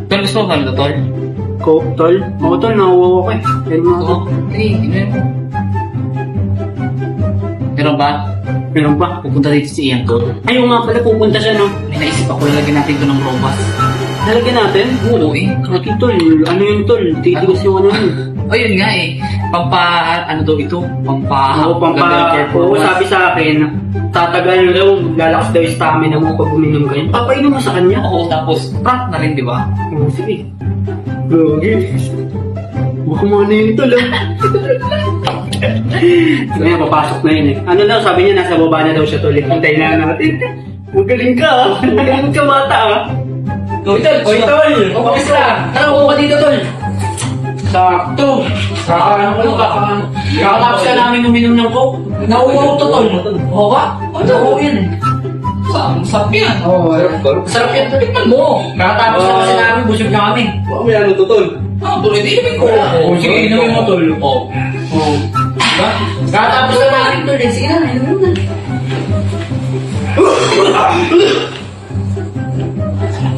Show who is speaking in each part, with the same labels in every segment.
Speaker 1: Tol, gusto mo ba nito, tol?
Speaker 2: Coke, tol. Oo, tol, nakuha ko eh. Yan mga
Speaker 1: Oo. Tingnan mo. Meron ba?
Speaker 2: Meron ba?
Speaker 1: Pupunta dito si Ian, tol.
Speaker 2: Ayaw nga pala, pupunta siya, no?
Speaker 1: May naisip ako, lalagyan natin ito ng robot.
Speaker 2: Nalagyan natin?
Speaker 1: Oo eh.
Speaker 2: Kaki, tol. Ano yun, tol? Titigas yung ano yun.
Speaker 1: O yun nga eh. Ano daw ito?
Speaker 2: Oo, Oo, sabi sa akin, tatagal daw, lalakas daw yung stamina mo pag uminom ka yun. Papainom mo sa kanya.
Speaker 1: Oo, tapos prank na rin, di ba?
Speaker 2: Oo, sige. Gagi. Baka mga na yun, tol, ah. Sige, papasok na yun eh. Ano daw, sabi niya, nasa baba na daw siya, tol. Hintayin na natin. Magaling ka, ah. Magaling ka, mata, ah.
Speaker 1: Oy, tol!
Speaker 2: Oy, tol!
Speaker 1: Kamusta? Tara, upo ka dito, tol!
Speaker 2: Sakto.
Speaker 1: Kakatapos ka namin uminom ng coke. Nauuhaw to, tol. Oo ba? Oo, yun. Sarap yan.
Speaker 2: Oo,
Speaker 1: Sarap yan. Tikman mo. Kakatapos na kasi namin, busog na kami.
Speaker 2: may ano to, tol?
Speaker 1: Tuloy, inumin ko.
Speaker 2: Oo, sige, inumin mo, tol.
Speaker 1: Oo.
Speaker 2: Oo.
Speaker 1: Diba? Kakatapos na namin, tol. Sige na, inumin mo na.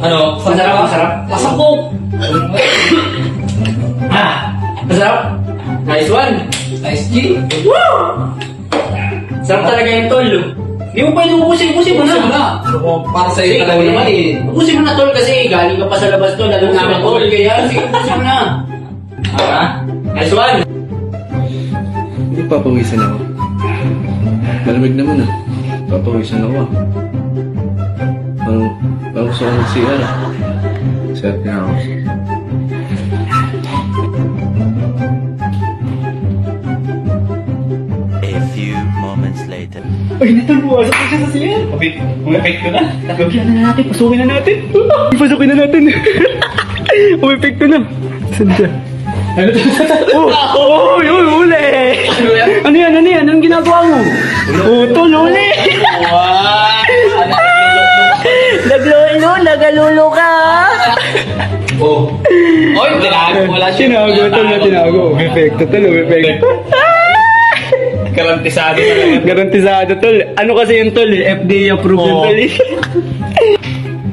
Speaker 1: Ano? Masarap? Masarap? Lasang coke. Masarap? Nice one. Nice G. Woo! Sarap talaga yung tol. Di mo pa inuubusin mo na.
Speaker 3: Para sa iyo
Speaker 1: Ikaw naman eh. Ubusin mo na tol kasi galing ka pa sa labas tol. Lalo namin tol. Kaya sige, ubusin mo na. Nice one.
Speaker 3: Hindi papawisan ako. Malamig naman ah. Papawisan ako ah. Parang gusto ko mag-CR ah. CR na ako.
Speaker 4: A few moments later.
Speaker 2: Ay, nito, buwasak ko siya sa siya. Umepek ko na. Gagyan na natin, pasukin na natin. Pasukin na natin. Umepek ko na. Saan siya? Oh, yun, uli. Ano yan? Anong ginagawa mo? Oh, tol, uli. Nagalulo ka.
Speaker 1: Oh. Oy, tinago. Wala siya.
Speaker 2: Tinago. Umepekto, tol, umepekto.
Speaker 1: Garantisado talaga.
Speaker 2: Garantisado, tol. Ano kasi yung tol? FDA approved yung tol.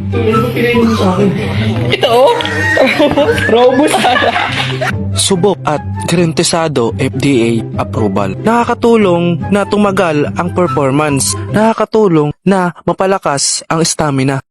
Speaker 2: Ano ba pinayin mo sa akin? Ito, oh. Robust.
Speaker 5: Subok at garantisado FDA approval. Nakakatulong na tumagal ang performance. Nakakatulong na mapalakas ang stamina.